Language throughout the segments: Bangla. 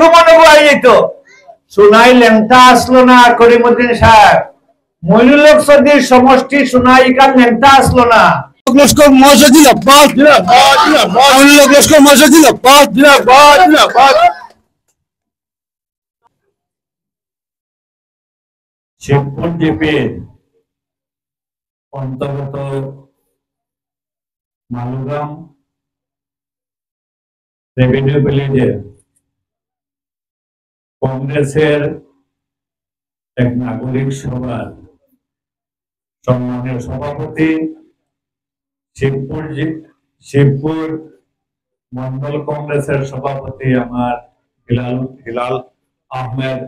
ঘুমানো হয়ে যেত, সোনাই ল্যাংটা আসলো না। করিমউদ্দিন সাহেব, মইনুল সদির সমষ্টি সোনাই কাল ল্যাংটা আসলো না। লস্কর মহাশয় জিন্দাবাদ, লস্কর মহাশয় জিন্দাবাদ, জিন্দাবাদ। শিবপুর জিপির অন্তর্গত মালুগ্রাম রেভিনিউ ভিলেজে কংগ্রেসের এক নাগরিক সভার সম্মানীয় সভাপতি, শিবপুর মন্ডল কংগ্রেসের সভাপতি আমার হিলাল আহমেদ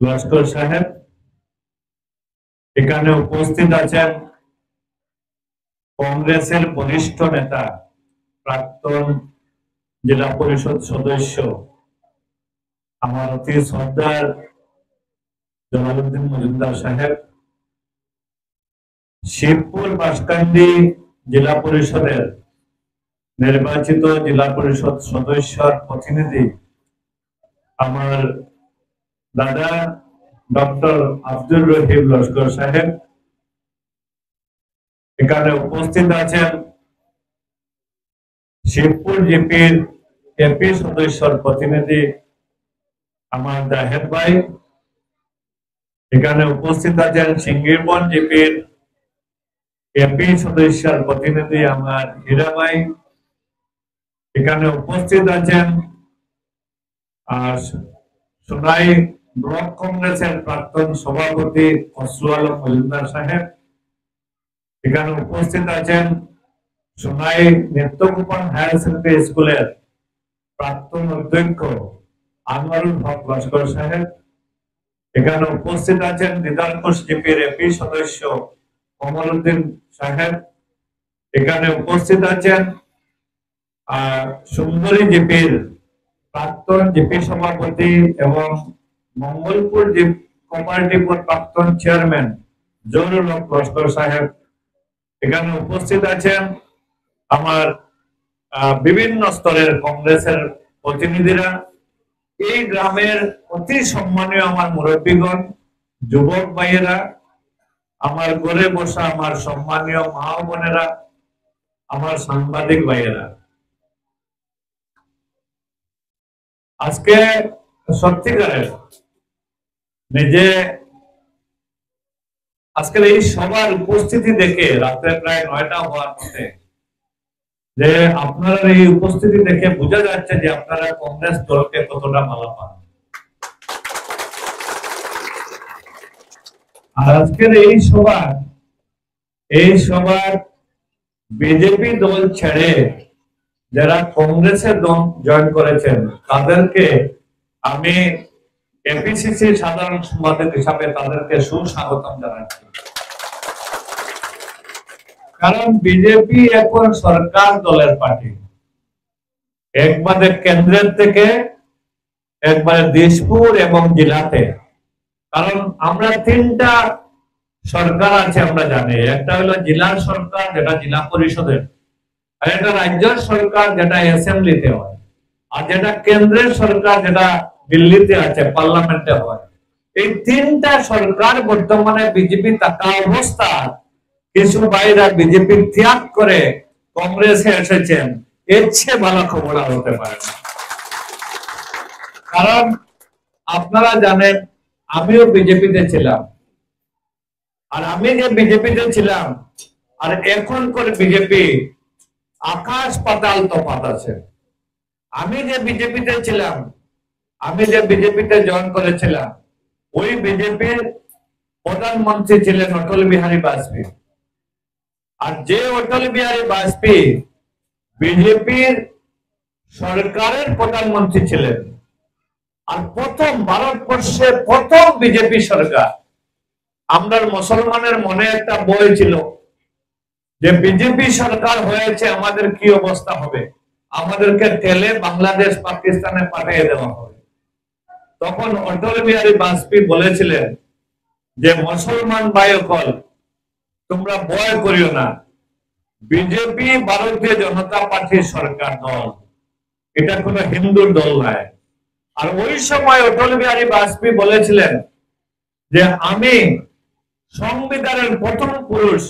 লস্কর সাহেব, এখানে উপস্থিত আছেন কংগ্রেসের বরিষ্ঠ নেতা, প্রাক্তন জেলা পরিষদ সদস্য আমার অতি শ্রদ্ধার জলালউদ্দিন মজুমদার সাহেব, শিবপুর বাসকান্দি জেলা পরিষদের নির্বাচিত জেলা পরিষদ সদস্যর প্রতিনিধি আমার দাদা ডক্টর আব্দুর রহিম লস্কর সাহেব, এখানে উপস্থিত আছেন শিবপুর জিপির এপি সদস্যর প্রতিনিধি আমার জাহেদ ভাই, এখানে উপস্থিত আছেন সিঙ্গিরবন জিপির এপি সদস্যর প্রতিনিধি আমার হীরা ভাই, এখানে উপস্থিত আছেন সোনাই ব্লক কংগ্রেসের প্রাক্তন সভাপতি খসরু আলম মজুমদার সাহেব, এখানে উপস্থিত আছেন সোনাই নিত্যগোপন হায়ার সেকেন্ডারি স্কুলের প্রাক্তন অধ্যক্ষ আনোয়ারুল হক লস্কর সাহেব, এখানে উপস্থিত আছেন দিদারপুর জিপির এপি সদস্য কমল উদ্দিন সাহেব, এখানে উপস্থিত আছেন সুন্দরী জিপির প্রাক্তন জিপি সভাপতি এবং মঙ্গলপুর কোঅপারেটিভ প্রাক্তন চেয়ারম্যান জহুরুল হক লস্কর সাহেব, এখানে উপস্থিত আছেন আমার বিভিন্ন স্তরের কংগ্রেসের প্রতিনিধিরা, এই গ্রামের অতি সম্মানীয় আমার মুরব্বীগণ, যুবক ভাইয়েরা, আমার ঘরে বসা আমার সম্মানীয় মা বোনেরা, আমার সাংবাদিক ভাইয়েরা, আজকে সত্যিকারের নিজে আজকের এই সবার উপস্থিতি দেখে রাত্রে প্রায় 9টা হওয়ার পথে যে আপনারা এই উপস্থিতি দেখে বোঝা যাচ্ছে যে আপনারা কংগ্রেস দলকে কতটা মালা পান। আর আজকের এই সবার বিজেপি দল ছেড়ে যারা কংগ্রেসের দল জয়েন করেছেন তাদেরকে আমি এপিসিসি সাধারণ সম্পাদক হিসাবে তাদেরকে সুস্বাগতম জানাচ্ছি। কারণ বিজেপি এখন সরকার দলের পার্টি, একবারে কেন্দ্রের থেকে একবারে দিশপুর এবং জেলাতে। কারণ আমরা 3টা সরকার আছে আমরা জানি, একটা হলো জেলার সরকার যেটা জেলা পরিষদের, আর একটা রাজ্য সরকার যেটা অ্যাসেম্বলিতে হয়, আর যেটা কেন্দ্রের সরকার যেটা দিল্লিতে আছে পার্লামেন্টে হয়। এই 3টা সরকার বর্তমানে বিজেপি থাকা অবস্থা কিছু ভাইরা বিজেপি ত্যাগ করে কংগ্রেসে এসেছেন, এর চেয়ে ভালো খবর আর হতে পারে না। কারণ আপনারা জানেন আমিও বিজেপিতে ছিলাম, আর আমি যে বিজেপিতে ছিলাম আর এখন করে বিজেপি আকাশ পাতাল তফাৎ আছে। আমি যে বিজেপিতে ছিলাম, আমি যে বিজেপিতে জয়েন করেছিলাম, ওই বিজেপির প্রধানমন্ত্রী ছিলেন অটল বিহারী বাজপেয়ী। আর যে অটল বিহারী বাজপেয়ী বিজেপির সরকারের প্রধানমন্ত্রী ছিলেন, আর প্রথম ভারতবর্ষের প্রথম বিজেপি সরকার। আমরা মুসলমানের মনে একটা বই ছিল যে বিজেপি সরকার হয়েছে আমাদের কি অবস্থা হবে, আমাদেরকে ঠেলে বাংলাদেশ পাকিস্তানে পাঠিয়ে দেওয়া হবে। তখন অটল বিহারী বাজপেয়ী বলেছিলেন যে মুসলমান ভাই সকল তোমরা ভয় করিও না, বিজেপি ভারতীয় জনতা পার্টির সরকার দল, এটা কোনো হিন্দুর দল নয়। আর ওই সময় অটল বিহারী বাজপেয়ী বলেছিলেন যে আমি সংবিধানের প্রথম পুরুষ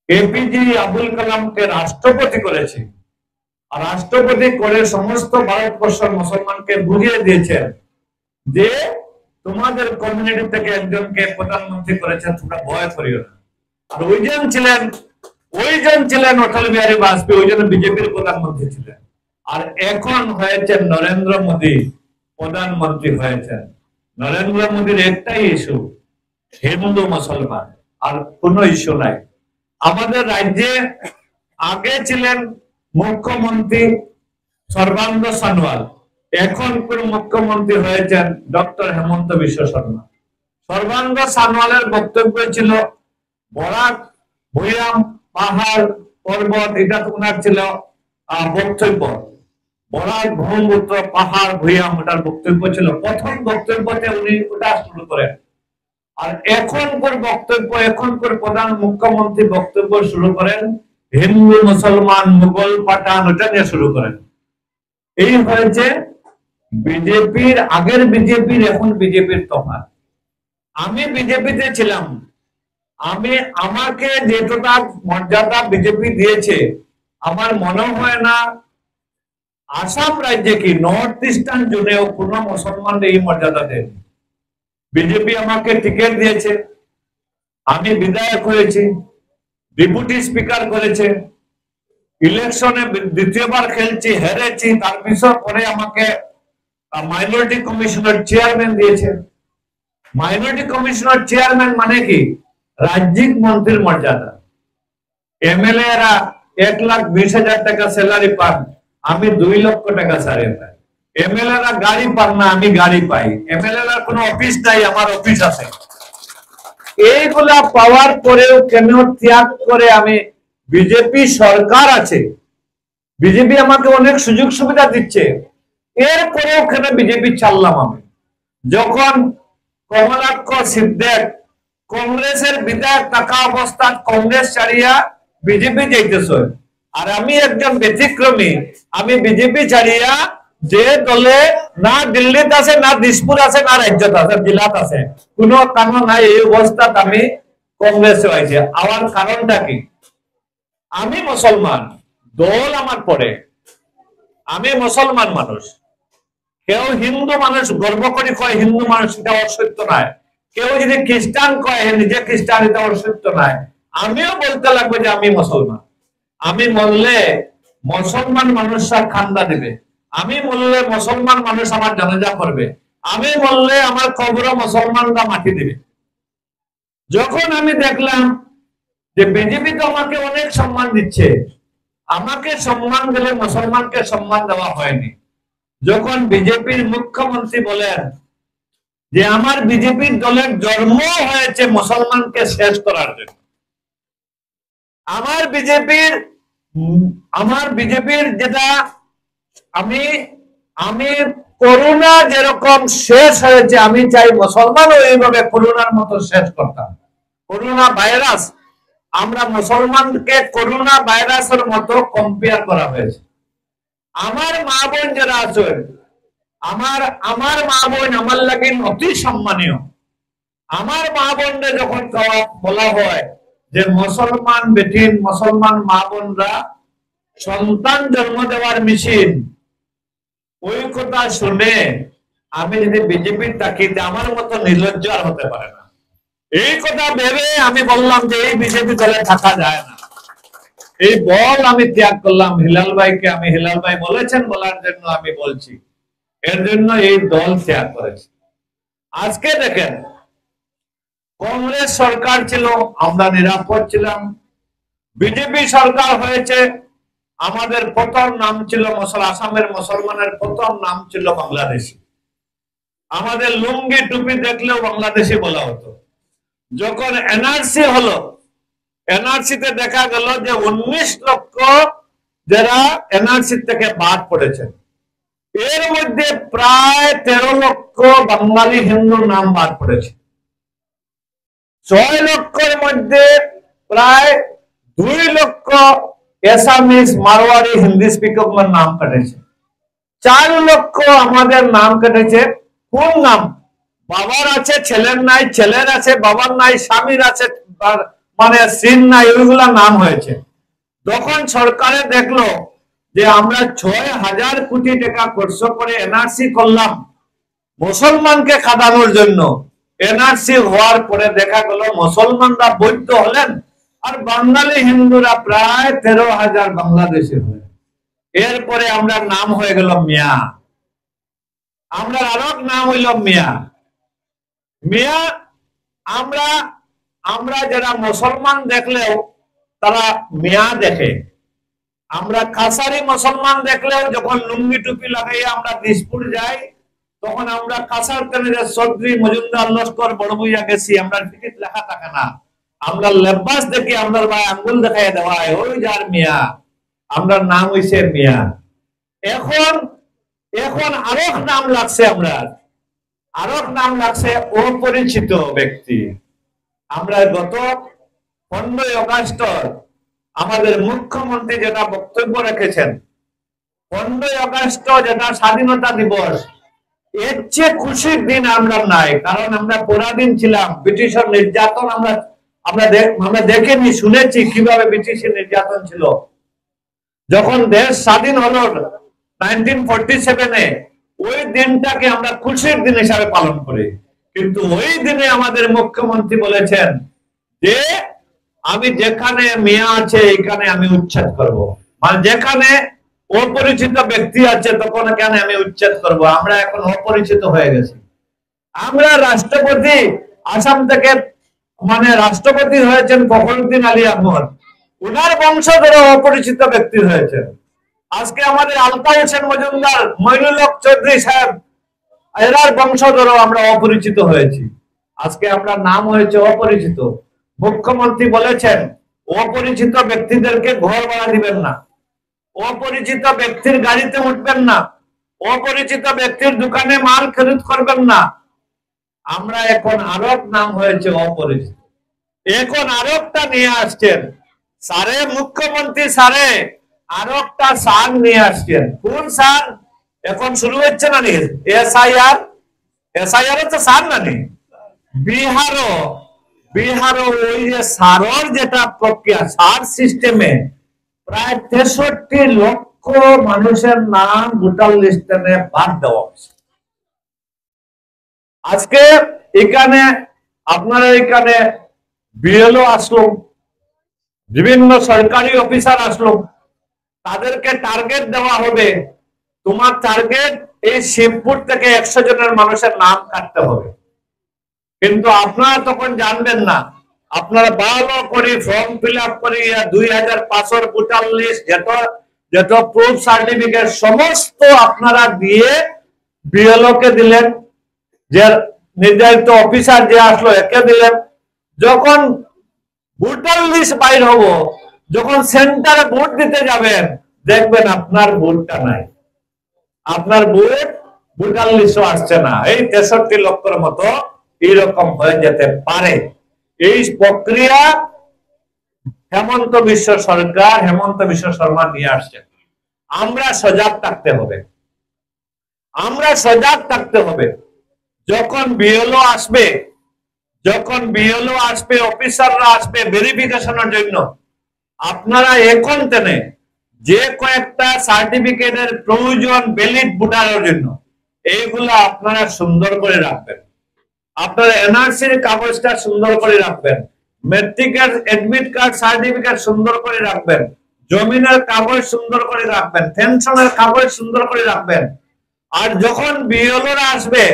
এপিজে আব্দুল কালামকে রাষ্ট্রপতি করেছি। আর রাষ্ট্রপতি করে সমস্ত ভারতবর্ষের মুসলমানকে বুঝিয়ে দিয়েছেন যে তোমাদের কমিউনিটি থেকে একজনকে প্রধানমন্ত্রী করেছেন, তোমরা ভয় করিও না। আর ওইজন ছিলেন অটল বিহারী বাজপেয়ী, ওইজন বিজেপির প্রধানমন্ত্রী ছিলেন। আর এখন হয়েছেন নরেন্দ্র মোদী প্রধানমন্ত্রী হয়েছেন। নরেন্দ্র মোদীর একটাই ইস্যু হিন্দু মুসলমান, আর কোনো ইস্যু নাই। আমাদের রাজ্যে আগে ছিলেন মুখ্যমন্ত্রী সর্বানন্দ সোনোয়াল, এখন মুখ্যমন্ত্রী হয়েছেন ডক্টর হেমন্ত বিশ্ব শর্মা। সর্বানন্দ সোনোয়ালের বক্তব্য ছিল বরাক ভুয়াম পাহাড় পর্বত, এটা ওনার ছিল বক্তব্য। বরাক ব্রহ্মপুত্র পাহাড় ভুয়াম, ওটার বক্তব্য ছিল। প্রথম বক্তব্যতে উনি ওটা শুরু করেন। আর এখনকার বক্তব্য, এখনকার প্রধান মুখ্যমন্ত্রী বক্তব্য শুরু করেন হিন্দু মুসলমান মুঘল পাঠান, ওটা নিয়ে শুরু করেন। এই হয়েছে বিজেপির, আগের বিজেপির এখন বিজেপির তফাৎ। আমি বিজেপিতে ছিলাম, আমাকে যেটা মর্যাদা বিজেপি দিয়েছে, আমার মনে হয় না আসাম রাজ্যে কি নর্থ ইস্টার্ন জোনেও কোন মুসলমান এই মর্যাদা দেন। বিজেপি আমাকে টিকিট দিয়েছে, আমি বিধায়ক হয়েছি, ডেপুটি স্পিকার করেছে, ইলেকশনে দ্বিতীয়বার খেলছি, হেরেছি, তার পরে আমাকে মাইনরিটি কমিশনের চেয়ারম্যান দিয়েছে। মাইনরিটি কমিশনের চেয়ারম্যান মানে কি রাজ্যিক মন্ত্রীর মর্যাদা। এমএলএ রা 1,20,000 টাকা স্যালারি পান, আমি 2 লক্ষ টাকা স্যালারি পাই। এমএলএ রা গাড়ি পান না, আমি গাড়ি পাই। এমএলএ রা কোনো অফিস নাই, আমার অফিস আছে। এইগুলা পাওয়ার পরেও কেন ত্যাগ করে আমি, বিজেপি সরকার আছে, বিজেপি আমাকে অনেক সুযোগ সুবিধা দিচ্ছে, এরপরেও কেন বিজেপি ছাড়লাম আমি? যখন কমলাক্ষ সিদ্দেক কংগ্রেসের বিধায়ক থাকা অবস্থা কংগ্রেস ছাড়িয়া বিজেপি যাইতেছে, আর আমি একজন ব্যতিক্রমী, আমি বিজেপি ছাড়িয়া যে দলে না দিল্লিতে আছে, না দিসপুর আছে, না রাজ্যত আছে, জেলাত আছে, কোন কারণ নাই, এই অবস্থাত আমি কংগ্রেসে হয়েছে। আমার কারণটা কি? আমি মুসলমান, দল আমার পরে, আমি মুসলমান মানুষ। কেউ হিন্দু মানুষ গর্ব করে কয় হিন্দু মানুষ, এটা অসত্য নয়। কেউ যদি খ্রিস্টান কয় নিজে খ্রিস্টান, এটা অসত্য নয়। আমিও বলতে লাগবে যে আমি মুসলমান। আমি মরলে মুসলমান মানুষরা খান্দা দিবে, আমি মরলে মুসলমান মানুষ আমার জানাজা করবে, আমি মরলে আমার কবরে মুসলমানরা মাটি দিবে। যখন আমি দেখলাম যে বিজেপি তো আমাকে অনেক সম্মান দিচ্ছে, আমাকে সম্মান দিলে মুসলমানকে সম্মান দেওয়া হয়নি। যখন বিজেপির মুখ্যমন্ত্রী বলেন যে আমার বিজেপির দলের জন্ম হয়েছে মুসলমানকে শেষ করার জন্য, আমার বিজেপির যেটা আমি করোনা যেরকম শেষ হয়েছে, আমি চাই মুসলমানও এইভাবে করোনার মতো শেষ করতাম। করোনা ভাইরাস, আমরা মুসলমানকে করোনা ভাইরাসের মতো কম্পেয়ার করা হয়েছে। আমার মা বোন যারা আছেন, আমার মা বোন আমার লাগে অতি সম্মানীয়। আমার মা বোনরা যখন বলা হয় যে মুসলমান বেটিন, মুসলমান মা বোনরা সন্তান জন্ম দেওয়ার মেশিন, ওই কথা শুনে আমি যদি বিজেপির তাকিতে আমার মতো নির্লজ্জ আর হতে পারে না। এই কথা ভেবে আমি বললাম যে এই বিজেপি দলে থাকা যায় না। এই বল আমি ত্যাগ করলাম। হিলাল ভাইকে, আমি হিলাল ভাই বলেছেন বলার জন্য আমি বলছি, এর জন্য এই দল ত্যাগ করেছে। আজকে দেখেন, কংগ্রেস সরকার ছিল, আমরা নিরাপদ ছিলাম। বিজেপি সরকার হয়েছে, আমাদের প্রথম নাম ছিল আসামের মুসলমানের প্রথম নাম ছিল বাংলাদেশি। আমাদের লুঙ্গি টুপি দেখলেও বাংলাদেশি বলা হতো। যখন এনআরসি হলো, এনআরসিতে দেখা গেল যে 19 লক্ষ যারা এনআরসি থেকে বাদ পড়েছেন, এর মধ্যে প্রায় 13 লক্ষ বাঙালি হিন্দুর নাম বাদ পড়েছে। 6 লক্ষের মধ্যে প্রায় 2 লক্ষ এসামিস মারোয়ারি হিন্দি স্পিকার নাম কাটেছে। 4 লক্ষ আমাদের নাম কেটেছে। কোন নাম? বাবার আছে ছেলের নাই, ছেলের আছে বাবার নাই, স্বামীর আছে মানে স্ত্রীর নাই, ওইগুলা নাম হয়েছে। যখন সরকারে দেখলো যে আমরা 6,000 কোটি টাকা খরচ করে এনআরসি করলাম মুসলমানকে খাদানোর জন্য, এনআরসি হওয়ার পরে দেখা গেল মুসলমানরা বৈধ হলেন আর বাঙালি হিন্দুরা প্রায় 13,000 বাংলাদেশে হলেন। এরপরে আমরা নাম হয়ে গেল মিয়া। আমরা আরো নাম হইল মিয়া। মিয়া আমরা আমরা যারা মুসলমান দেখলেও তারা মিয়া দেখে। আমরা কাছারি মুসলমান দেখলেও যখন লুঙ্গি টুপি লাগাইয়া আমরা দিসপুর যাই তখন আমরা কাছার তেনে চৌধুরী মজুমদার লস্কর বড় বইয়া গেছি, আমরা টিকিট লেখা থাকে না, আমরা লেবাস দেখি আমরা ভাই আঙ্গুল দেখাই দেওয়া হয় ওই যার মিয়া, আমরা নাম হইছে মিয়া। এখন এখন আরো নাম লাগছে, আমরা আরো নাম লাগছে অপরিচিত ব্যক্তি। আমরা গত 15 আগস্ট আমাদের মুখ্যমন্ত্রী যেটা বক্তব্য রেখেছেন, 15 আগস্ট যেটা স্বাধীনতা দিবস, এর চেয়ে খুশির দিন আমরা নাই। কারণ আমরা পরাধীন ছিলাম, ব্রিটিশের নির্যাতন আমরা দেখেনি, শুনেছি কিভাবে ব্রিটিশের নির্যাতন ছিল। যখন দেশ স্বাধীন হলো 1947-এ, ওই দিনটাকে আমরা খুশির দিন হিসাবে পালন করি। কিন্তু ওই দিনে আমাদের মুখ্যমন্ত্রী বলেছেন যে আমি যেখানে মিয়া আছে এখানে আমি উচ্ছেদ করব, মানে যেখানে অপরিচিত ব্যক্তি আছে তখন এখানে আমি উচ্ছেদ করব। আমরা এখন অপরিচিত হয়ে গেছি। আমরা রাষ্ট্রপতি আসাম থেকে মানে রাষ্ট্রপতি হয়েছেন ফখরুদ্দিন আলী আহমদ, উনার বংশধর অপরিচিত ব্যক্তি হয়েছেন। আজকে আমাদের আলতা হোসেন মজুমদার, মইনুল হক চৌধুরী সাহেব, এরার বংশধর আমরা অপরিচিত হয়েছি। আজকে আমরা নাম হয়েছে অপরিচিত। মুখ্যমন্ত্রী বলেছেন অপরিচিত ব্যক্তিদেরকে ঘর ভাড়া দিবেন না, অপরিচিত ব্যক্তির গাড়িতে উঠবেন না, অপরিচিত ব্যক্তির দোকানে মাল খরিদ করবেন না। আমরা এখন আরব নাম হয়েছে অপরিচিত। এখন আরবটা নিয়ে আসছেন সারে, মুখ্যমন্ত্রী সারে আরবটা সান নিয়ে আসছেন। কোন সান? এখন শুরু হচ্ছে না নি এসআইআর, এসআইআর হচ্ছে সান না নি বিহারও ওই যে সারর যেটা প্রক্রিয়া, সার সিস্টেমে প্রায় 63 লক্ষ মানুষের নাম ভোটার লিস্টে বাদ দেওয়া হয়েছে। আজকে এখানে আপনারা এখানে বিএলও আসলো, বিভিন্ন সরকারি অফিসার আসলো, তাদেরকে টার্গেট দেওয়া হবে, তোমার টার্গেট এই শিবপুর থেকে 100 জনের মানুষের নাম কাটতে হবে। কিন্তু আপনারা তখন জানবেন না, আপনারা ভালো করে ফর্ম ফিল আপ করে 2500 ভোটার লিস্ট যত প্রুফ সার্টিফিকেট সমস্ত আপনারা দিয়ে বিএলও কে দিলেন, যে নির্ধারিত অফিসার যে আসলো একে দিলেন। যখন ভোটার লিস্ট বাইর হবো, যখন সেন্টারে ভোট দিতে যাবেন দেখবেন আপনার ভোটটা নাই, আপনার ভোটার লিস্টও আসছে না। এই 63 লক্ষের মতো এইরকম হয়ে যেতে পারে। এই প্রক্রিয়া হেমন্ত বিশ্ব সরকার, হেমন্ত বিশ্ব শর্মা নিয়ে আসছেন। আমরা সজাগ থাকতে হবে, আমরা সজাগ থাকতে হবে। যখন বিএলও আসবে, অফিসাররা আসবে ভেরিফিকেশনের জন্য, আপনারা এখন তেনে যে কয়েকটা সার্টিফিকেটের প্রয়োজন ভ্যালিড ভোটারের জন্য, এইগুলা আপনারা সুন্দর করে রাখবেন। আপনারা এনআরসির কাগজটা সুন্দর করে রাখবেন, মেট্রিকের এডমিট কার্ড সার্টিফিকেট সুন্দর করে রাখবেন, জমিনের কাগজ সুন্দর করে রাখবেন, পেনশনের কাগজ সুন্দর করে রাখবেন। আর যখন বিএলওরা আসবে,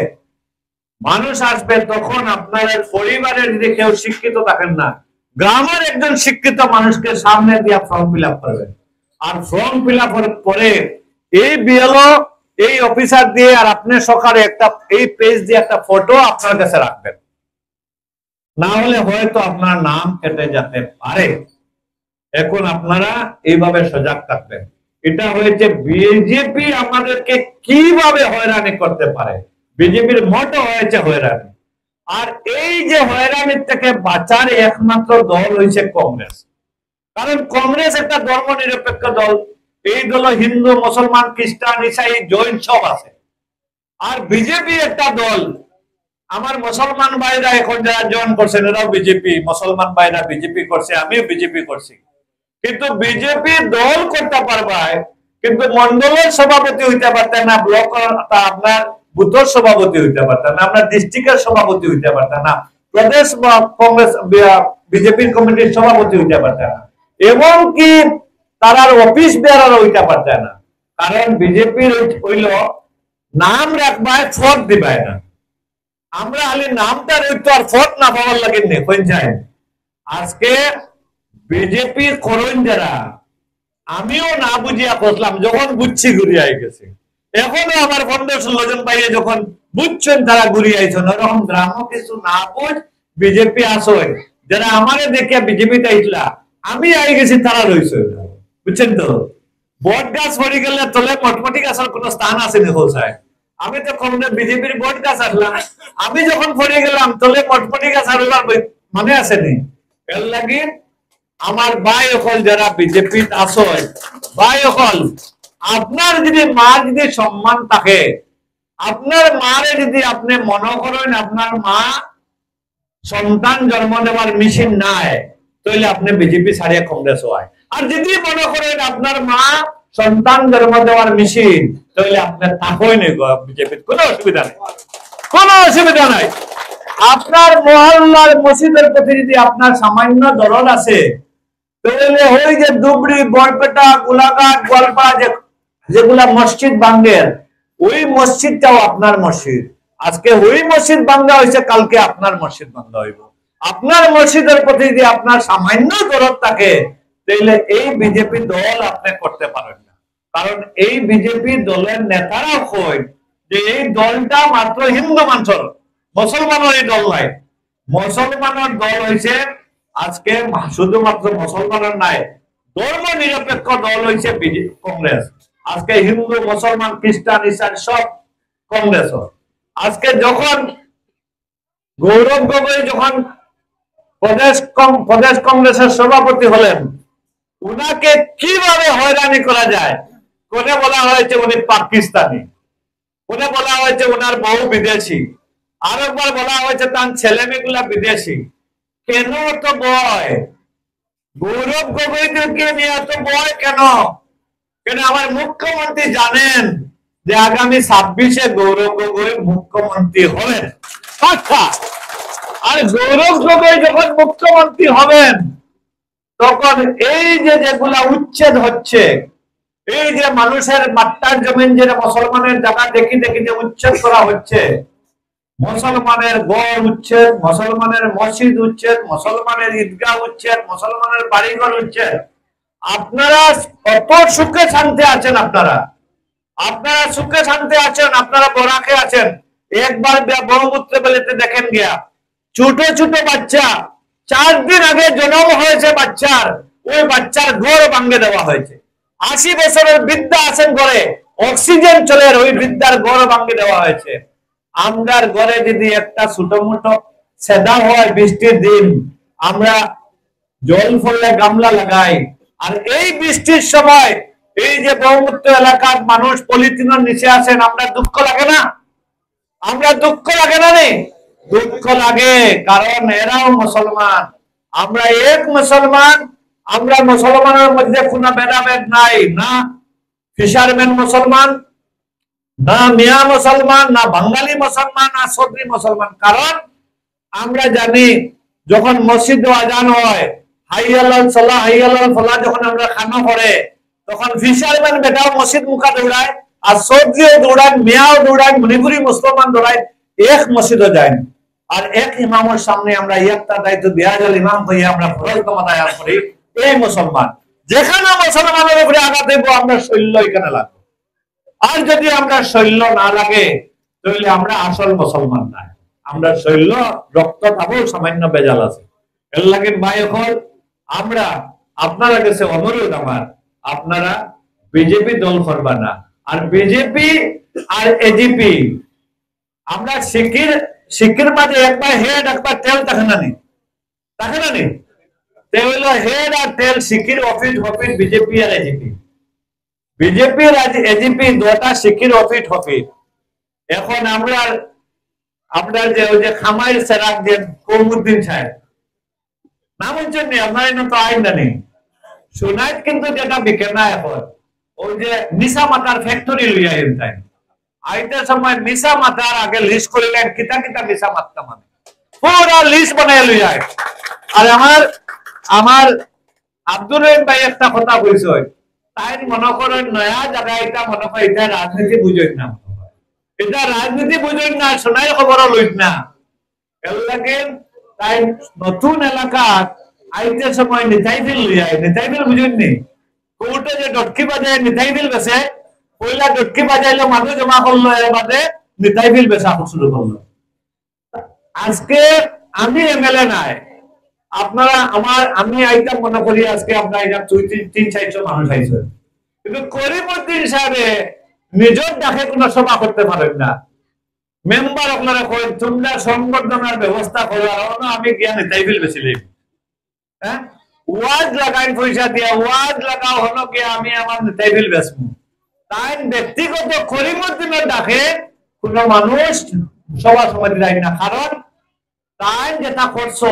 মানুষ আসবে, তখন আপনার পরিবারের যদি কেউ শিক্ষিত থাকেন না, গ্রামের একজন শিক্ষিত মানুষকে সামনে দিয়ে ফর্ম ফিল আপ করবেন। আর ফর্ম ফিল আপ পরে এই বিএলও এই অফিসার দিয়ে আর আপনি সকালে একটা এই পেজ দিয়ে একটা ফটো আপনার কাছে রাখবেন, না হলে হয়তো আপনার নাম কেটে যেতে পারে। এখন আপনারা এইভাবে সজাগ থাকবেন। এটা হয়েছে বিজেপি আমাদেরকে কিভাবে হয়রানি করতে পারে, বিজেপির মোটো হয়েছে হয়রানি। আর এই যে হয়রানির থেকে বাঁচার একমাত্র দল হয়েছে কংগ্রেস। কারণ কংগ্রেস একটা ধর্মনিরপেক্ষ দল, এই দল হিন্দু মুসলমান খ্রিস্টান ইসাই জৈন সব আছে। আর বিজেপি একটা দল, আমার মুসলমান ভাইরা এখন যারা জয়েন করছেন এরাও বিজেপি, মুসলমান ভাইরা বিজেপি করছে, আমিও বিজেপি করছি। কিন্তু বিজেপি দল করতে পারবে, কিন্তু মন্ডলের সভাপতি হইতে পারতেন না, ব্লক আপনার বুথের সভাপতি হইতে পারতেন না, আপনার ডিস্ট্রিক্টের সভাপতি হইতে পারতেন না, প্রদেশ কংগ্রেস বিজেপির কমিটির সভাপতি হইতে পারতেন না, এবং কি তার অফিস বেয়ারার হইতে পারতেন না। কারণ বিজেপির হইল নাম রাখবায় ফট দিবায় না। আমরা খালি নামটা রইতো আর ফট না পাওয়ার লাগে পঞ্চায়েত। আজকে বিজেপি করুন যারা, আমিও না বুঝিয়া করলাম, যখন বুঝছি ঘুরিয়ে গেছে। এখনো আমার 15-16 জন ভাইয়ে যখন বুঝছেন তারা ঘুরিয়ে আইছেন, ওরকম গ্রাম কিছু না বুঝ বিজেপি আসয় যারা আমারে দেখে বিজেপিতে আইতলা, আমি আই গেছি তারা রয়েছে, বুঝছেন তো। বট গাছ পড়ে গেলে তলে মটমটি গাছের কোন স্থান আছে নি হোসায়? আমি তো কম বিজেপির বট গাছ আসলাম, আমি যখন পড়ে গেলাম তলে মটমটি গাছ আসলাম, মানে আসেনি। এর লাগে আমার ভাই অকল যারা বিজেপি আসয়, ভাই অকল আপনার যদি মা যদি সম্মান থাকে, আপনার মারে যদি আপনি মনে করেন আপনার মা সন্তান জন্ম দেওয়ার মেশিন নাই, তাহলে আপনি বিজেপি ছাড়িয়ে কংগ্রেস হয়। আর যদি মনে করেন আপনার মা সন্তান জন্ম দেওয়ার মেশিন, তাহলে আপনি থাকই নেই বিজেপির, কোনো অসুবিধা নেই, কোনো অসুবিধা নাই। আপনার মহল্লার মসজিদের প্রতি যদি আপনার সামান্য দরদ আছে, তাহলে ওই যে ধুবড়ি, বরপেটা, গোলাঘাট, গোয়ালপাড়া যেগুলা মসজিদ ভাঙ্গের, ওই মসজিদটাও আপনার মসজিদ। আজকে ওই মসজিদ ভাঙ্গা হয়েছে, কালকে আপনার মসজিদ ভাঙ্গা হইব। আপনার মসজিদের প্রতি যদি আপনার সামান্য দরদ থাকে, তাহলে এই বিজেপি দল আপনি করতে পারেন না। কারণ এই বিজেপি দলের নেতারা কয় যে এই দলটা মাত্র হিন্দু মানুষের, মুসলমানের এই দল নাই। মুসলমানের দল হয়েছে আজকে শুধুমাত্র মুসলমানের নাই, ধর্ম নিরপেক্ষ দল হয়েছে কংগ্রেস। আজকে হিন্দু মুসলমান খ্রিস্টান ইসাই সব কংগ্রেস। আজকে যখন গৌরব গগৈ যখন প্রদেশ কংগ্রেসের সভাপতি হলেন, উনাকে কিভাবে হয়রানি করা যায়, কোনে বলা হয়েছে উনি পাকিস্তানি, কোনে বলা হয়েছে ওনার বউ বিদেশি, আরেকবার বলা হয়েছে তার ছেলে মেয়েগুলা বিদেশি। কেন তো বয় গৌরব গগৈদেরকে নিয়ে এত বয় কেন? কেন আমার মুখ্যমন্ত্রী জানেন যে আগামী 26-এ গৌরব গগৈ মুখ্যমন্ত্রী হবেন, আর গৌরব গগৈ যখন মুখ্যমন্ত্রী হবেন তখন এই যে যেগুলা উচ্ছেদ হচ্ছে, এই যে মানুষের মাত্রার জমিন যেটা মুসলমানের জায়গা দেখি দেখি যে উচ্ছেদ করা হচ্ছে, মুসলমানের গড় উচ্ছেদ, মুসলমানের মসজিদ উচ্ছেদ, মুসলমানের ঈদগাহ উচ্ছেদ, মুসলমানের বাড়িঘর উচ্ছেদ, আপনারা কত সুখে শান্তি আছেন, আপনারা সুখে শান্তি আছেন, আপনারা বরাকে আছেন। একবার ব্রহ্মপুত্র বেলাতে দেখেন গিয়া ছোট ছোট বাচ্চা, 4 দিন আগে জন্ম হয়েছে বাচ্চার, ওই বাচ্চার ঘর ভাঙে দেওয়া হয়েছে। 80 বছরের বৃদ্ধা আছেন ঘরে, অক্সিজেন চলে, ওই বৃদ্ধার ঘর ভাঙে দেওয়া হয়েছে। আমরার ঘরে যদি একটা ছোট মোটো সেদা হয় বৃষ্টির দিন, আমরা জল ফলে গামলা লাগাই, আর এই বৃষ্টির সময় এই যে ব্রহ্মপুত্র এলাকার মানুষ পলিথিনের নিচে আছেন, আমরা দুঃখ লাগে না? আমরা দুঃখ লাগে না? দুঃখ লাগে, কারণ এরাও মুসলমান, আমরা এক মুসলমান। আমরা মুসলমানের মধ্যে কোনো ভেদাভেদ নাই, না ফিশারম্যান মুসলমান, না মিয়া মুসলমান, না বাঙালি মুসলমান, না সৌদি মুসলমান। কারণ আমরা জানি যখন মসজিদে আজান হয়, হাইয়ালাল সালাহ হাইয়ালাল ফালাহ, যখন আমরা খানা করে, তখন ফিশারম্যান বেটাও মসজিদ মুখা দৌড়ায়, আর সৌদিও দৌড়ায়, মিয়াও দৌড়ায়, মণিপুরি মুসলমান দৌড়ায়, এক মসজিদে যায়। আর এক ইমামের সামনে আমরা একটা দায়িত্ব দেওয়া গেল, ইমাম হইয়া আমরা ফরজ ক্ষমতা আদায় করি। এই মুসলমান, যেখানে মুসলমানের উপরে আঘাত দেব, আমরা শৈল্য এখানে লাগবে। আর যদি আমরা শৈল্য না লাগে, তাহলে আমরা আসল মুসলমান নাই, আমরা শৈল্য রক্ত খাবো, সামান্য বেজাল আছে। এর লাগে ভাই এখন আমরা আপনারা কাছে অনুরোধ আমার, আপনারা বিজেপি দল করবা না। আর বিজেপি আর এজিপি, আমরা শিখির মাঝে একবার হেড একবার তেল থাকে না নি, থাকে না নি? হেড আর তেল শিখির অফিস বিজেপি আর এজিপি। বিজেপির এজিপি 2টা সিকির অফিট হবে। এখন আমরা আপনার যে ওই যে খামাইর সেরাক যে কৌমুদ্দিন সাহেব নাম হচ্ছেন নি, আপনার এনে তো আইন নেই। সোনাইত কিন্তু যেটা বিকে না এখন ওই যে নিশা মাতার ফ্যাক্টরি লইয়া তাই আইটার সময় নিশা মাতার আগে লিস্ট করিলেন কিতা কিতা নিশা মাত্তা মানে পুরা লিস্ট বানাই লইয়া। আর আমার আব্দুর রহিম ভাই একটা কথা কইছে, তাই মনে করেন নয়া জায়গা এটা মনে হয় এটা রাজনীতি বুঝেন না, এটা রাজনীতি বুঝেন না, সোনাই খবরও লইত না। এর লাগে তাই নতুন এলাকা আইতে সময় নিতাই বিল লইয়া, নিতাই বিল বুঝেন নি, কোর্টে যে ডটকি বাজায় নিতাই বিল বেছে, পয়লা ডটকি বাজাইলে মানুষ জমা করলো, এর বাদে নিতাই বিল বেচা শুরু করলো। আজকে আমি এমএলএ নাই, আপনারা আমি আইতাম মনে করি আজকে আপনার এটা 300-400 মানুষ আইছে, কিন্তু করিমউদ্দিন সাহেবে নিজের ডাকে কোনো সভা করতে পারেন না। মেম্বার আপনারা কই তোমরা সংবর্ধনার ব্যবস্থা করো, আমি গিয়া নিতাই বিল বেছিলাম। হ্যাঁ, ওয়াজ লাগাই পয়সা দিয়া ওয়াজ লাগাও হলো কি আমি আমার নিতাই বিল বেচবো। তাই ব্যক্তিগত করিমউদ্দিনের ডাকে কোন মানুষ সভা সমিতি যায় না, কারণ তাই যেটা করছো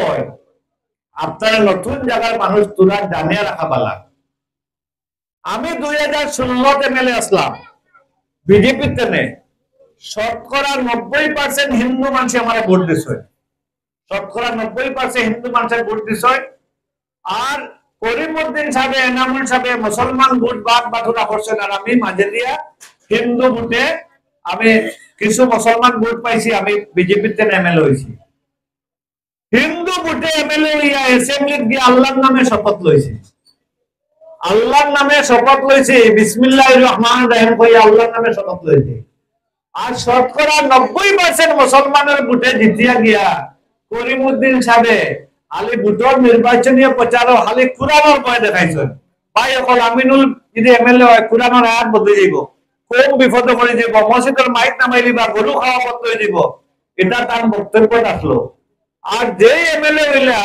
আপনারা নতুন জায়গার মানুষ তোরা জানিয়ে রাখা বালা। আমি 2016 এমএলএ আসলাম বিজেপির তেনে, শতকরা 90% হিন্দু মানুষ আমার ভোট দিছে, শতকরা 90% হিন্দু মানুষের ভোট দিছে। আর করিমউদ্দিন সাহেব এনামুল সাহেব মুসলমান ভোট বাদ বাধুরা করছেন, আর আমি মাঝে দিয়া হিন্দু ভোটে আমি কিছু মুসলমান ভোট পাইছি, আমি বিজেপির তেনে এমএলএ হয়েছি। হিন্দু ভোটে এমএলএ হইয়া অ্যাসেম্বলিতে গিয়ে আল্লাহর নামে শপথ লইছে, আল্লাহর নামে শপথ লইছে, বিসমিল্লাহির রহমানির রহিম কই আল্লাহর নামে শপথ লইছে। আর শতকরা 90% মুসলমানের ভোটে জিতিয়া গিয়া করিমউদ্দিন সাহেব খালি ভোটর নির্বাচনী প্রচারও খালি কোরআনের ভয় দেখাইছেন। ভাই এখন আমিনুল যদি এমএলএ হয় কোরআনের আয়াত বদলে যাব, কোন বিপদে পড়ে যাব, মসজিদের মাইক নামাইলি বা গরু খাওয়া বন্ধ হয়ে যাব, এটা তার বক্তব্য আসলো। আর যে এমএলএ হইলা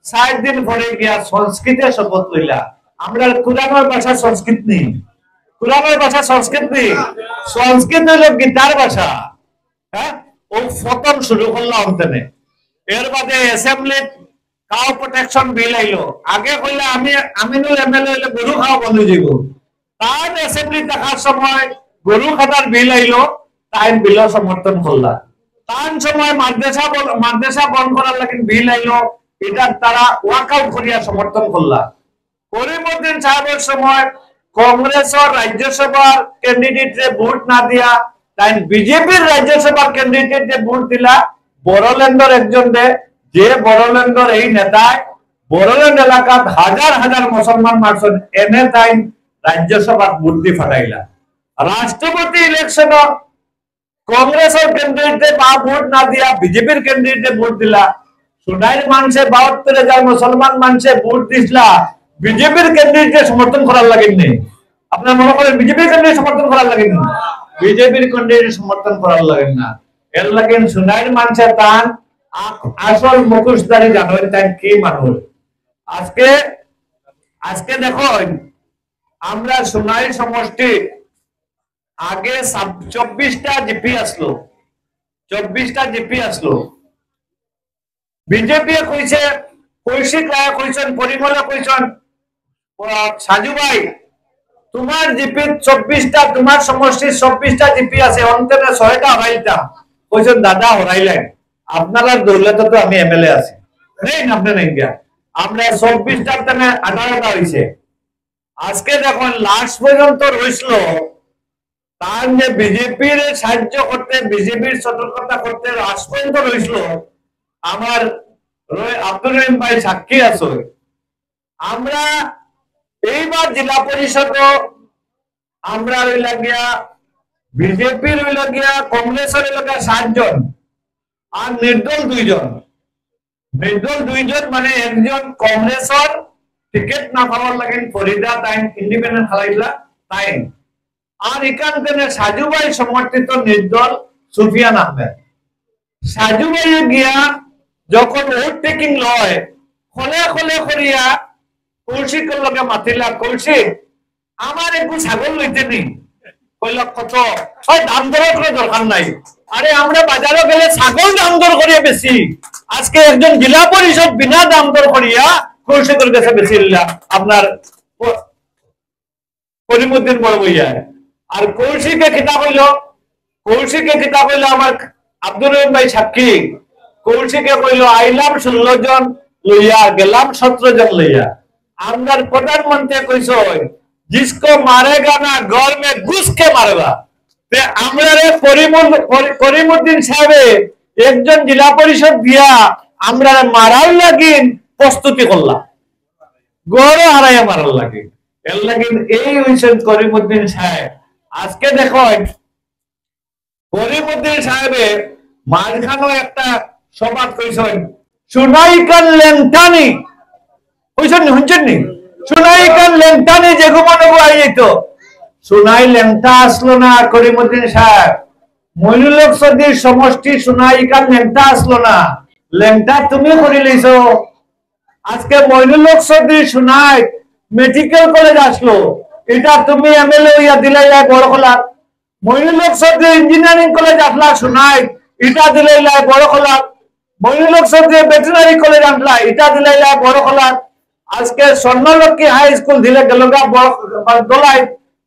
60 দিন পরে গিয়া সংস্কৃতে শপথ লইলা, আমরা কোরআনের ভাষা সংস্কৃত নেই, কোরআনের ভাষা সংস্কৃত নেই, সংস্কৃত হইল গীতার ভাষা। হ্যাঁ, ও প্রথম শুরু করলাম তেনে। এর বাদে অ্যাসেম্বলি কাউ প্রোটেকশন বিল আইলো, আগে কইলা আমি আমিনুল এমএলএ হইলে গরু খাওয়া বন্ধ হয়ে যাব, তার অ্যাসেম্বলি থাকার সময় গরু খাতার বিল আইলো, তাই বিল সমর্থন করলা। তার সময় মাদ্রাসা বন্ধ করার লাগে বিল আইলো, এটা তারা ওয়াকআউট করিয়া সমর্থন করলা। করিমউদ্দিন সাহেবের সময় কংগ্রেসের রাজ্যসভার ক্যান্ডিডেটে ভোট না দিয়া তাই বিজেপির রাজ্যসভার ক্যান্ডিডেটে ভোট দিলা বড়োল্যান্ডের একজন যে বড়োল্যান্ডের এই নেতায় বড়োল্যান্ড এলাকাত হাজার হাজার মুসলমান মারছেন, এনে তাই রাজ্যসভার ভোট দিয়ে ফাটাইলা। রাষ্ট্রপতি ইলেকশন কংগ্রেসের ক্যান্ডিডেটে বা ভোট না দিয়া বিজেপির ক্যান্ডিডেটে ভোট দিলা। সোনাইর মানুষে 72,000 মুসলমান মানুষে ভোট দিছিলা, বিজেপির ক্যান্ডিডেটকে সমর্থন করার লাগেননি। আপনার মনে করেন বিজেপির ক্যান্ডিডেট সমর্থন করার লাগেন, বিজেপির ক্যান্ডিডেট সমর্থন করার লাগেন না। এর লাগেন সোনাইর মানুষে তান আসল মুখোশধারী জানেন তাই কি মানুষ। আজকে দেখুন আমরা সোনাই সমষ্টি আগে 24টা জিপি আসলো, 24টা জিপি আসলো। বিজেপি কইছে, কৌশিক রায় কইছেন, পরিমলা কইছেন, সাজু ভাই তোমার জিপি 24টা, তোমার সমষ্টির 24টা জিপি আছে, অন্তরে 6টা হরাইতা। কইছেন দাদা হরাইলেন, আপনার দৌলতে তো আমি এমএলএ আছি, নেই আপনি নেই গিয়া, আমরা 24টার তেমন 18টা হয়েছে। আজকে দেখুন লাস্ট পর্যন্ত রইছিল, তার যে বিজেপির সাহায্য করতে, বিজেপির সতর্কতা করতে লাস্ট পর্যন্ত রইছিল। আমার আব্দুর রহিম ভাই সাক্ষী আছে, আমরা এইবার জেলা পরিষদ আমরা রইলা গিয়া বিজেপির রইলা গিয়া কংগ্রেসের রইলা গিয়া 7 জন আর নির্দল 2 জন। নির্দল 2 জন মানে একজন কংগ্রেসের টিকিট না পাওয়ার লাগে ফরিদা তাই ইন্ডিপেন্ডেন্ট খেলাইলা তাই, আর এখান থেকে সাজু ভাই সমর্থিত নির্দল সুফিয়ান আহমেদ। সাজু ভাই গিয়া যখন ভোট টেকিং লয় খলে খলে করিয়া কৌশিকের লগে মাতিলা, কৌশিক আমার একটু ছাগল লইতে নি কইল কত ওই দাম দরের কোনো দরকার নাই আরে আমরা বাজারে গেলে ছাগল দাম দর করিয়া বেশি আজকে একজন জেলা পরিষদ বিনা দাম দর করিয়া কৌশিকের কাছে বেশি আপনার করিমউদ্দিন বড় বইয়া আর কৌশিকে কিতা কইল আমার আব্দুর রহিম ভাই সাক্ষী কৌশিকে কইল আইলাম 16 জন লইয়া গেলাম 17 জন লইয়া আমরার প্রধানমন্ত্রী কইছ जिसको मारेगा ना गौर में घुस के मारेगा আমরা করিমউদ্দিন সাহেব একজন জেলা পরিষদ দিয়া আমরা মারার লাগি প্রস্তুতি করলাম গড় হারাইয়া মারার লাগি এর লাগি এই হইছেন করিমউদ্দিন সাহেব আজকে দেখুন করিমউদ্দিন সাহেবে মাঝখানো একটা সভা কইছেন সুনাইকান লেংটানি কইছেন শুনছেন নি সুনাইকান লেংটানি যে ঘুমানো আই যেত সুনাই লেংটা আসলো না করিমউদ্দিন সাহেব মইনুল হক চৌধুরীর সমষ্টি সুনাইকান লেংটা আসলো না লেংটা তুমি করে লইছো আজকে মইনুল হক চৌধুরী সুনাই মেডিকেল কলেজ আসলো এটা তুমি এমএলএ হইয়া দিলাইলা বড় খোলা মইনুল হক চৌধুরী ইঞ্জিনিয়ারিং কলেজ আসলা সুনাই এটা দিলাইলা বড় খোলা মইনুল হক চৌধুরী ভেটেরিনারি কলেজ আসলা এটা দিলাইলা বড় খোলা আজকে স্বর্ণলক্ষ্মী হাই স্কুল দিলে গেলগা দোলাই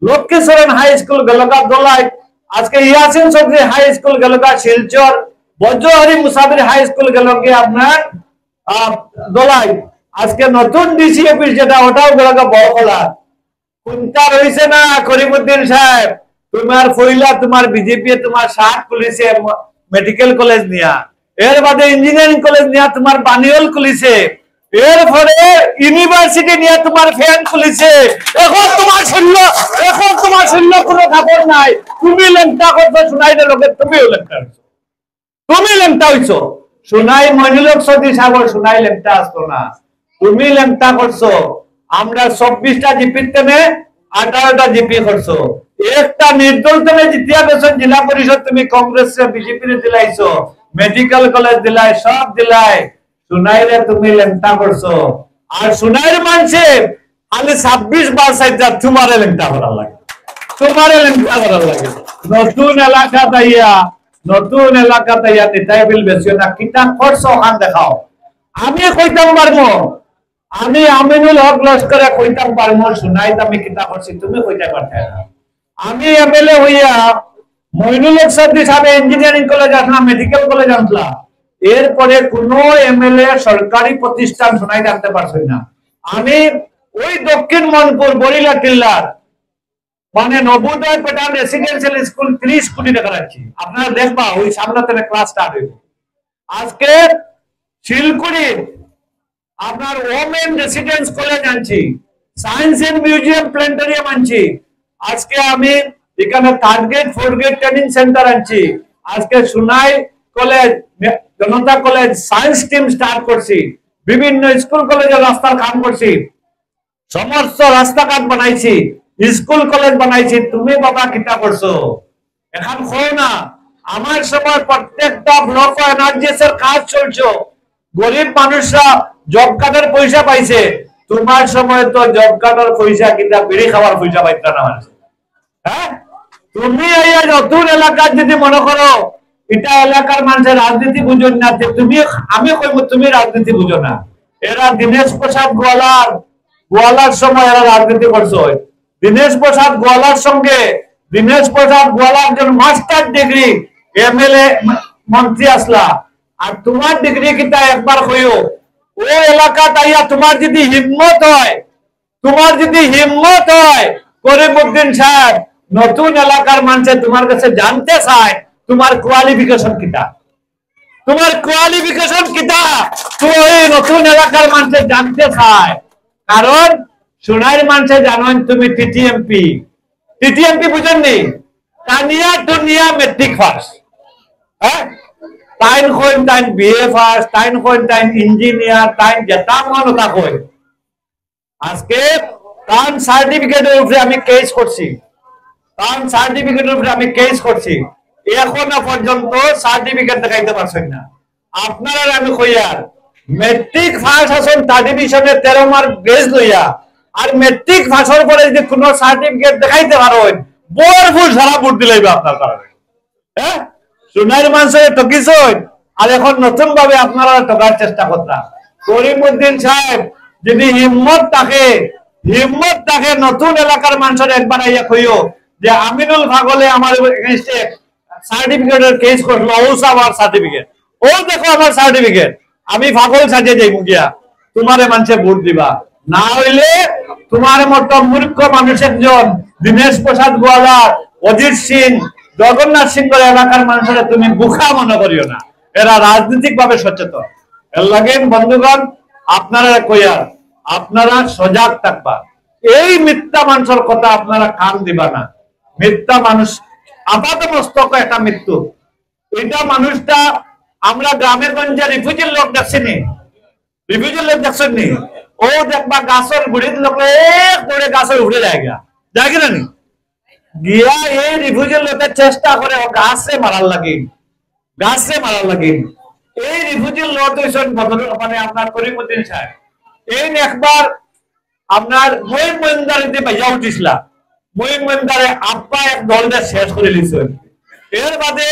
লক্ষ্মীচরণ হাই স্কুল গেলগা দোলাই আজকে ইয়াসিন চৌধুরী হাই স্কুল গেলগা শিলচর বজ্রহরি মুসাফির হাই স্কুল গেলগে আপনার দোলাই আজকে নতুন ডিসি অফিস যেটা ওটাও গেলগা বড়খলা কোনটা রইছে না করিমউদ্দিন সাহেব তোমার ফইলা তোমার বিজেপি তোমার শাক খুলিছে মেডিকেল কলেজ নিয়া এর বাদে ইঞ্জিনিয়ারিং কলেজ নিয়া তোমার বানিওল খুলিছে এরপরে ইউনিভার্সিটি নিয়ে তোমার ফ্যান খুলিছে এখন তোমার শূন্য কোনো খবর নাই তুমি লেংটা করছো সুনাইদের লোকের তুমিও লেংটা হইছো তুমি লেংটা হইছো সুনাই মইনুল হক চৌধুরী সাগর সুনাই লেংটা আসতো না তুমি লেংটা করছো আমরা 24টা জিপির তেমে 18টা জিপি করছো একটা নির্দল তেমে জিতিয়া গেছো জেলা পরিষদ তুমি কংগ্রেস বিজেপি দিলাইছো মেডিকেল কলেজ দিলাই সব দিলাই সুনাইরে তুমি লেংটা করছো আর সুনাইর মানুষে খালি 26 বার সাইডটা তোমারে লেংটা করা লাগে নতুন এলাকা তাইয়া নিতাইবিল বেশি না কিতা করছো ওখান দেখাও আমি কইতাম পারবো আমি আমিনুল হক লস্করে কইতাম পারবো সুনাইত আমি কিতা করছি তুমি কইতে পারতে না আমি এমএলএ হইয়া মইনুল হক চৌধুরী সাহেব ইঞ্জিনিয়ারিং কলেজ আসলাম মেডিকেল কলেজ আসলাম এরপরে কোন এমএলএ সরকারি প্রতিষ্ঠান শোনাই জানতে পারছেন না আমি ওই দক্ষিণ মনপুর বরিলা টিল্লার মানে নবোদয় পেটাল রেসিডেন্সিয়াল স্কুল 30 কোটি টাকা রাখছি আপনারা দেখবা ওই সামনে থেকে ক্লাস স্টার্ট হইব আজকে শিলকুড়ি আপনার ওমেন রেসিডেন্স কলেজ আনছি সায়েন্স এন্ড মিউজিয়াম প্ল্যানেটোরিয়াম আনছি আজকে আমি এখানে 3rd grade 4th grade training centre আনছি আজকে সুনাই কলেজ জনতা কলেজ সায়েন্স টিম স্টার্ট করছি বিভিন্ন স্কুল কলেজে রাস্তার কাম করছি সমস্ত রাস্তাঘাট বানাইছি স্কুল কলেজ বানাইছি তুমি বাবা কিতা করছো এখন কও না আমার সময় প্রত্যেকটা ব্লক এনার্জিসের কাজ চলছে গরিব মানুষরা জব কার্ডের পয়সা পাইছে তোমার সময় তো জব কার্ডের পয়সা কিতা বিড়ি খাওয়ার পয়সা পাইতা না মানুষ হ্যাঁ তুমি এই নতুন এলাকা যদি মনে করো এটা এলাকার মানুষের রাজনীতি বুঝুন না তুমি আমি কইব তুমি রাজনীতি বুঝো না এরা দীনেশ প্রসাদ গোয়ালার সময় এরা রাজনীতি করছো দীনেশ প্রসাদ গোয়ালার সঙ্গে দীনেশ প্রসাদ গোয়ালার একজন মাস্টার ডিগ্রি এমএলএ মন্ত্রী আসলা আর তোমার ডিগ্রি কিতা একবার কইও ও এলাকা তাইয়া তোমার যদি হিম্মত হয় করিমউদ্দিন সাহেব নতুন এলাকার মানুষ তোমার কাছে জানতে চায় তোমার কোয়ালিফিকেশন কিতা তো এই নতুন এলাকার মানুষ জানতে চায় কারণ সোনাইর মানুষে জানেন তুমি টিটিএমপি বুঝেননি তানিয়া দুনিয়া মেট্রিক ফার্স্ট হ্যাঁ তাইন কইন তাইন বিএ ফার্স্ট তাইন কইন তাইন ইঞ্জিনিয়ার তাইন যেটা মন ওটা কই আজকে তান সার্টিফিকেটের উপরে আমি কেস করছি এখনো পর্যন্ত সার্টিফিকেট দেখাইতে পারছেন না আপনারা আমি কইয়ার মেট্রিক ফার্স্ট আছেন 3 ডিভিশনে 13 মার্ক বেস লইয়া আর মেট্রিক পাসের পরে যদি কোনো সার্টিফিকেট দেখাইতে পারেন বরফুল সারা ভোট দিলাইবে আপনার কারণে। হ্যাঁ, সোনার মানুষের ঠকিছেন আর এখন নতুন ভাবে আপনারা ঠকার চেষ্টা করতাম। করিমউদ্দিন সাহেব যদি হিম্মত থাকে নতুন এলাকার মানুষের একবার আইয়া কইও যে আমিনুল পাগলে আমার এগেইনস্টে সার্টিফিকেটের কেস করলো, ও আমার সার্টিফিকেট, ও দেখো আমার সার্টিফিকেট, আমি পাগল সাজিয়ে যাই মুখিয়া, তোমারে মানুষে ভোট দিবা। না হইলে তোমার মতো মূর্খ মানুষ একজন দীনেশ প্রসাদ গোয়ালার, অজিত সিং, জগন্নাথ সিং এলাকার মানুষের তুমি বুখা মনে করিও না, এরা রাজনৈতিক ভাবে সচেতন। এর লাগেন বন্ধুগণ, আপনারা কইয়া আপনারা সজাগ থাকবা, এই মিথ্যা মানুষের কথা আপনারা কান দিবা না। মিথ্যা মানুষ আপাত মস্তক একটা মৃত্যু, এটা মানুষটা আমরা গ্রামে গঞ্জে রিফিউজির লোক দেখছিনি, রিফিউজির লোক দেখছেননি, ও দেখবা গাছের গুড়ির লোক এক দৌড়ে গাছের উঠে যায় কিনা নি গিয়া এই রিফিউজির লোকের চেষ্টা করে ও গাছে মারার লাগে, এই রিফিউজির লোক হইছেন মানে আপনার করিমউদ্দিন সাহেব। এই একবার আপনার মহিমদারিতে ভাইয়া উঠিছিলা, মহিমদারে আব্বা এক দলটা শেষ করে দিয়েছেন। এর বাদে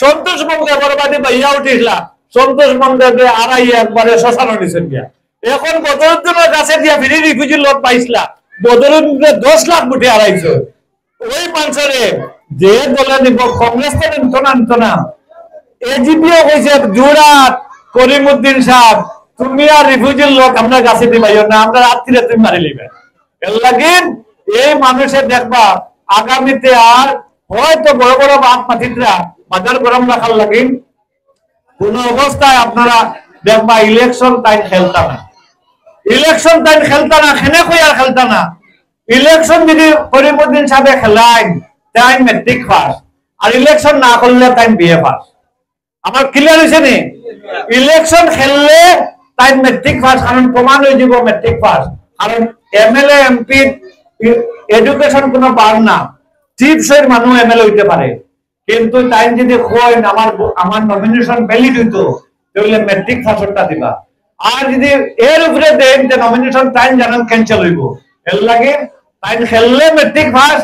সন্তোষ মন্দির বাদে ভাইয়া উঠিছিলা, সন্তোষ মন্দিরে আড়াই একবারে শ্মশান দিয়েছেন গিয়া। এখন বদরুদ্দিনের কাছে দিয়া ফিরি রিফিউজির লোক পাইছিলা, বদরুদ্দিনের 10 লাখ ভোটে হারাইছে। ওই মানুষের যে দলে নিব কংগ্রেস তো নিত না, এজিপিও কইছে জোড়াত করিমউদ্দিন সাহেব তুমি আর রিফিউজির লোক আপনার কাছে দিবাইও না, আমরা রাত্রিরে তুমি মারি লিবে। এর লাগেন এই মানুষের দেখবা আগামীতে আর হয়তো বড় বড় বাপ মাথিতরা বাজার গরম রাখার লাগেন কোন অবস্থায় আপনারা দেখবা ইলেকশন টাইম খেলতা না, খেনে কই আর খেলতা না। ইলেকশন যদি করিমউদ্দিন সাহেব খেলায় টাইম মেট্রিক পাস, আর ইলেকশন না করলে টাইম বিএ পাস। আমার ক্লিয়ার হয়েছে নি? ইলেকশন খেললে টাইম মেট্রিক পাস, কারণ প্রমাণ হয়ে যাব মেট্রিক পাস। কারণ এমএলএ এমপি এডুকেশন কোনো বার না, চিপসের মানুষ এমএলএ হইতে পারে, কিন্তু টাইম যদি হয় আমার নমিনেশন ভ্যালিড হইতো তাহলে মেট্রিক পাসটা দিবা। আর যদি এর উপরে দেন যে নমিনেশন টাইম জানান ক্যান্সেল হইব। এর লাগে টাইম খেললে মেট্রিক পাস,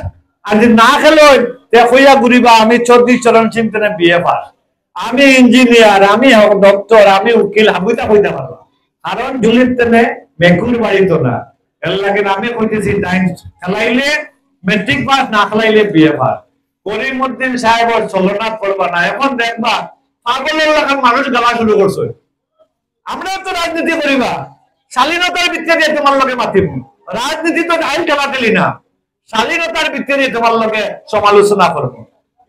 আর যদি না খেলো তে কইয়া ঘুরিবা আমি চৌধুরী চরণ সিং তেনে বিএ পাস, আমি ইঞ্জিনিয়ার, আমি ডক্টর, আমি উকিল, হাবুইতা কইতে পারবো, কারণ জুলির তেনে মেকুর বাড়িত না। এর লাগে আমি কইতেছি টাইম খেলাইলে মেট্রিক পাস, না খেলাইলে বিএ পাস। করিমউদ্দিন সাহেবের চলনা করবা না। এখন দেখবা পাগল এলাকার মানুষ গালা শুরু করছে, আমরা তো রাজনীতি করিবা শালীনতার ভিত্তিতে দিয়ে তোমার লগে মাতিব, রাজনীতি তো আইন খেলা দিলি না, শালীনতার ভিত্তিতে দিয়ে তোমার লগে সমালোচনা করবো।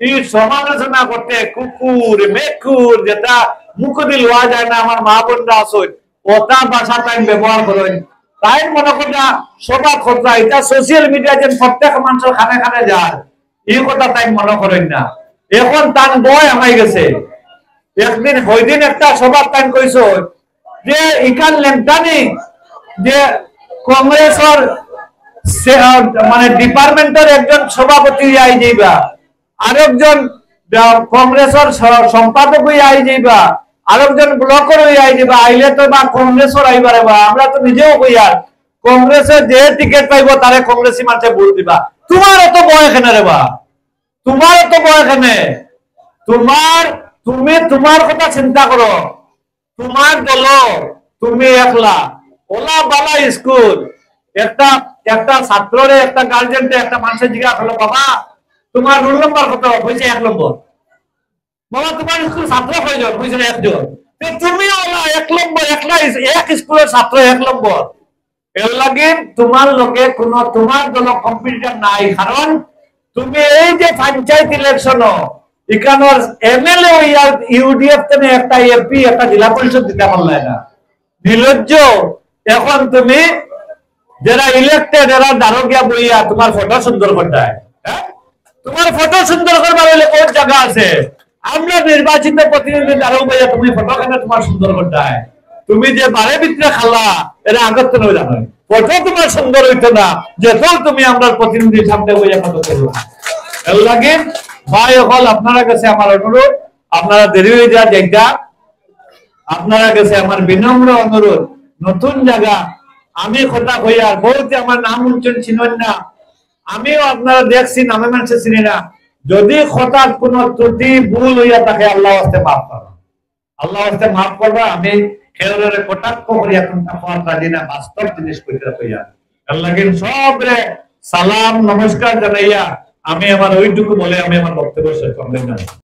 এই সমালোচনা করতে কুকুর মেকুর যেটা মুখ দিয়ে লওয়া যায় না, আমার মা বোনরা আসুন ওটা ভাষা টাইম ব্যবহার করেন, তাই মনে করা সভা খোঁজা এটা সোশ্যাল মিডিয়া যে প্রত্যেক মানুষের খানে খানে যায় এই কথা তাই মনে করেন না। এখন তার বয় আমাই গেছে, একদিন হইদিন একটা সভা টাইম কইছ যে ইকান লেমটানি যে কংগ্রেসের মানে ডিপার্টমেন্টের একজন সভাপতি আই যাইবা, আরেকজন কংগ্রেসের সম্পাদক হয়ে আই যাইবা, আরেকজন ব্লকের হয়ে আই যাইবা, আইলে তো বা কংগ্রেসের আইবারে বা আমরা তো নিজেও কইয়া কংগ্রেসের যে টিকিট পাইব তারে কংগ্রেসি মানুষে ভোট দিবা। তোমার এত বয় এখানে রে বা, তোমার এত বয় এখানে, তুমি তোমার কথা চিন্তা করো, তোমার দল তুমি একলা ওলা বালা স্কুল একটা ছাত্ররে একটা গার্জেনকে একটা মানুষের জিজ্ঞাসা করলো বাবা তোমার রোল নম্বর কত, হয়েছে 1 নম্বর, বাবা তোমার স্কুল ছাত্র কয়জন, হয়েছে 1 জন, তুমি ওলা 1 নম্বর, এক স্কুলের ছাত্র 1 নম্বর। এর লাগে তোমার লোকে কোন তোমার দল কম্পিটিটর নাই, কারণ তুমি এই যে পঞ্চায়েত ইলেকশন এখানোর এমএলএ ইউডিএফ থেকে একটা এমপি একটা জেলা পরিষদ দিতে পারলে না, নির্লজ্জ। এখন তুমি যারা ইলেক্টেড এরা দারোগিয়া বইয়া তোমার ফটো সুন্দর করতে হয়, তোমার ফটো সুন্দর করবার হলে কোন জায়গা আছে? আমরা নির্বাচিত প্রতিনিধি দারোগ বইয়া তুমি ফটো কেন তোমার সুন্দর করতে হয়? তুমি যে বারে ভিতরে খালা এরা আগত নয় জানো, ফটো তোমার সুন্দর হইতো না যেত তুমি আমরা প্রতিনিধির সামনে বইয়া ফটো করবো। এর লাগে ভাই হল আপনারা কাছে আমার অনুরোধ, আপনারা দেরি হয়ে যা জায়গা, আপনারা কাছে আমার বিনম্র অনুরোধ, নতুন জায়গা আমি কথা কইয়া বহুত আমার নাম উচ্চারণ চিনেন না, আমিও আপনারা দেখছি নামে মানুষে চিনি না। যদি হঠাৎ কোন ত্রুটি ভুল হইয়া থাকে আল্লাহ হস্তে মাফ করো, আল্লাহ হস্তে মাফ করবা। আমি খেউরে কটাক্ষ করি এখন আপনার রাজি না, বাস্তব জিনিস কইতে কইয়া আল্লাহ সবরে সালাম নমস্কার জানাইয়া আমি আমার ওইটুকু বলে আমি আমার বক্তব্য শেষ করলাম।